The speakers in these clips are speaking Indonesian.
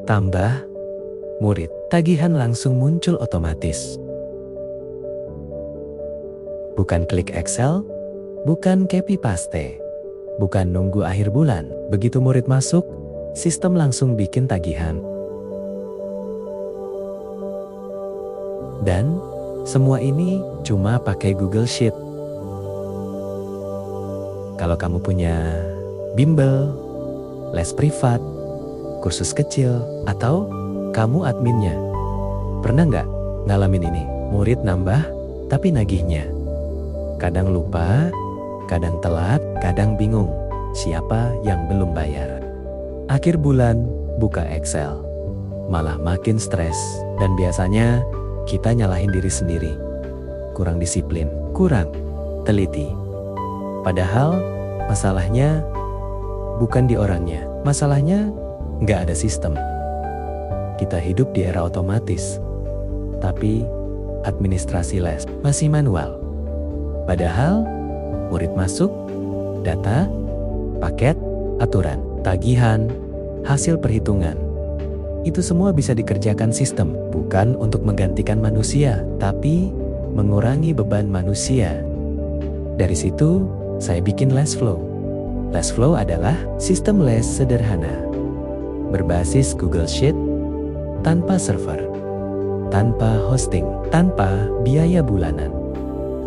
tambah, murid. Tagihan langsung muncul otomatis. Bukan klik Excel, bukan copy paste, bukan nunggu akhir bulan. Begitu murid masuk, sistem langsung bikin tagihan. Dan semua ini cuma pakai Google Sheet. Kalau kamu punya bimbel, les privat, kursus kecil, atau kamu adminnya, pernah nggak ngalamin ini? Murid nambah, tapi nagihnya kadang lupa, kadang telat, kadang bingung siapa yang belum bayar. Akhir bulan buka Excel, malah makin stres, dan biasanya kita nyalahin diri sendiri. Kurang disiplin, kurang teliti. Padahal masalahnya bukan di orangnya, masalahnya nggak ada sistem. Kita hidup di era otomatis, tapi administrasi les masih manual. Padahal murid masuk, data, paket, aturan, tagihan, hasil perhitungan. Itu semua bisa dikerjakan sistem, bukan untuk menggantikan manusia, tapi mengurangi beban manusia. Dari situ, saya bikin LesFlow. LesFlow adalah sistem les sederhana, berbasis Google Sheet, tanpa server, tanpa hosting, tanpa biaya bulanan.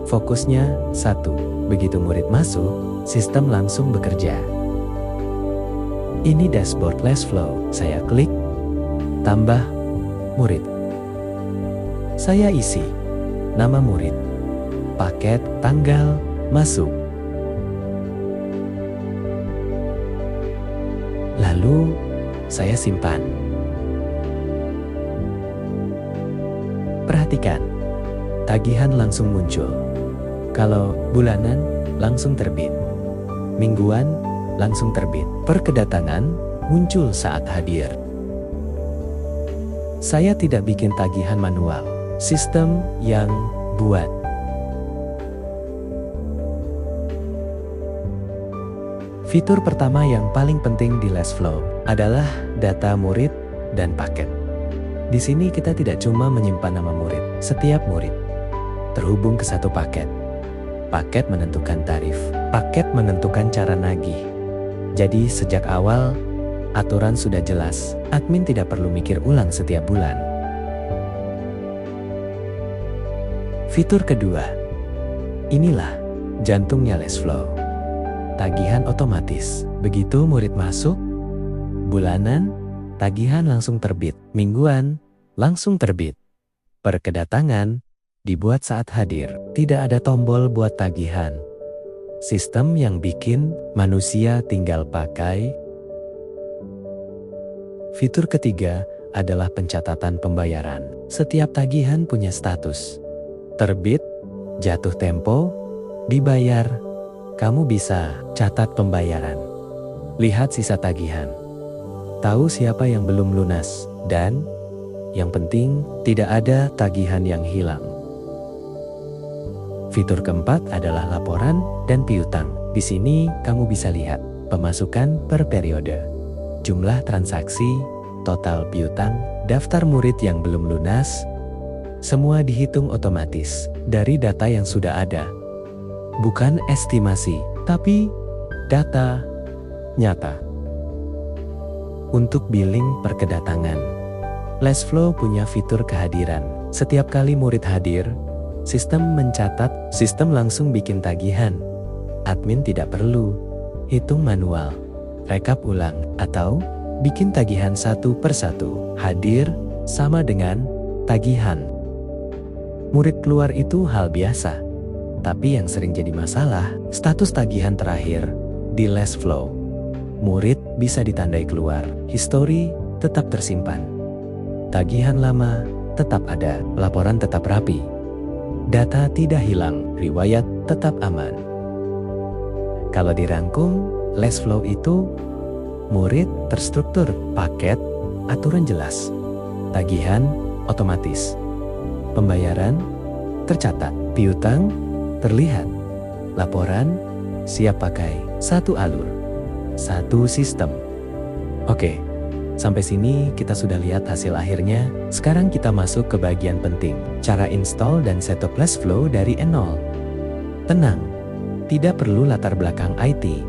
Fokusnya satu, begitu murid masuk, sistem langsung bekerja. Ini dashboard LesFlow. Saya klik, tambah, murid. Saya isi nama murid, paket, tanggal, masuk. Lalu saya simpan. Perhatikan, tagihan langsung muncul. Kalau bulanan langsung terbit, mingguan langsung terbit, per kedatangan muncul saat hadir. Saya tidak bikin tagihan manual, sistem yang buat. Fitur pertama yang paling penting di LesFlow adalah data murid dan paket. Di sini kita tidak cuma menyimpan nama murid, setiap murid terhubung ke satu paket. Paket menentukan tarif, paket menentukan cara nagih. Jadi sejak awal, aturan sudah jelas, admin tidak perlu mikir ulang setiap bulan. Fitur kedua, inilah jantungnya LesFlow. Tagihan otomatis, begitu murid masuk, bulanan, tagihan langsung terbit, mingguan, langsung terbit. Per kedatangan, dibuat saat hadir. Tidak ada tombol buat tagihan. Sistem yang bikin, manusia tinggal pakai. Fitur ketiga adalah pencatatan pembayaran. Setiap tagihan punya status. Terbit, jatuh tempo, dibayar. Kamu bisa catat pembayaran. Lihat sisa tagihan. Tahu siapa yang belum lunas, dan yang penting tidak ada tagihan yang hilang. Fitur keempat adalah laporan dan piutang. Di sini kamu bisa lihat pemasukan per periode, jumlah transaksi, total piutang, daftar murid yang belum lunas. Semua dihitung otomatis dari data yang sudah ada. Bukan estimasi, tapi data nyata. Untuk billing per kedatangan, LesFlow punya fitur kehadiran. Setiap kali murid hadir, sistem mencatat, sistem langsung bikin tagihan. Admin tidak perlu hitung manual, rekap ulang, atau bikin tagihan satu per satu. Hadir sama dengan tagihan. Murid keluar itu hal biasa. Tapi yang sering jadi masalah, status tagihan terakhir di LesFlow. Murid bisa ditandai keluar, histori tetap tersimpan. Tagihan lama tetap ada, laporan tetap rapi. Data tidak hilang, riwayat tetap aman. Kalau dirangkum, LesFlow itu murid terstruktur, paket, aturan jelas, tagihan otomatis, pembayaran tercatat, piutang terlihat, laporan siap pakai, satu alur, satu sistem. Oke, Sampai sini kita sudah lihat hasil akhirnya. Sekarang kita masuk ke bagian penting, cara install dan setup LessFlow dari nol. Tenang, tidak perlu latar belakang IT,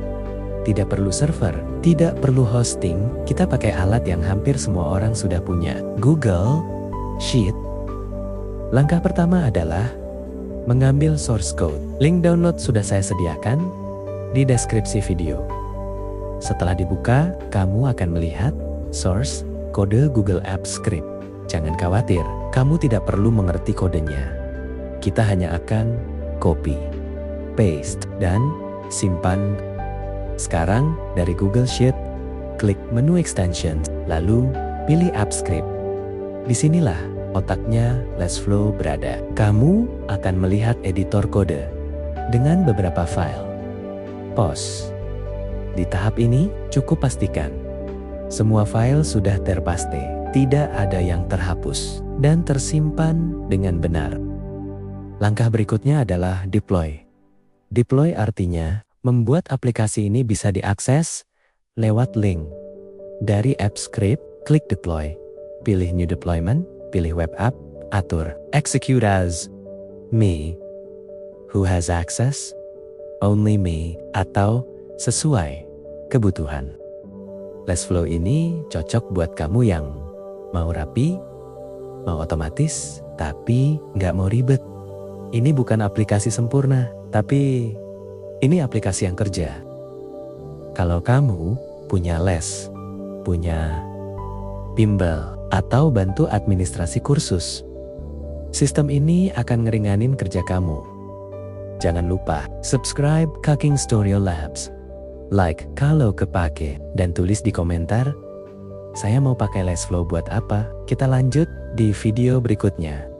tidak perlu server, tidak perlu hosting. Kita pakai alat yang hampir semua orang sudah punya, Google Sheet. Langkah pertama adalah mengambil source code. Link download sudah saya sediakan di deskripsi video. Setelah dibuka, kamu akan melihat source kode Google Apps Script. Jangan khawatir, kamu tidak perlu mengerti kodenya. Kita hanya akan copy, paste, dan simpan. Sekarang dari Google Sheet, klik menu extensions, lalu pilih App Script. Disinilah otaknya LessFlow berada. Kamu akan melihat editor kode dengan beberapa file. Pause. Di tahap ini, cukup pastikan semua file sudah terpaste, tidak ada yang terhapus, dan tersimpan dengan benar. Langkah berikutnya adalah deploy. Deploy artinya membuat aplikasi ini bisa diakses lewat link. Dari App Script, klik deploy. Pilih new deployment, pilih web app, atur execute as me, who has access, only me, atau sesuai kebutuhan. LessFlow ini cocok buat kamu yang mau rapi, mau otomatis, tapi nggak mau ribet. Ini bukan aplikasi sempurna, tapi ini aplikasi yang kerja. Kalau kamu punya les, punya bimbel, atau bantu administrasi kursus, sistem ini akan ngeringanin kerja kamu. Jangan lupa subscribe Cooking Studio Labs. Like kalau kepake, dan tulis di komentar, saya mau pakai LessFlow buat apa? Kita lanjut di video berikutnya.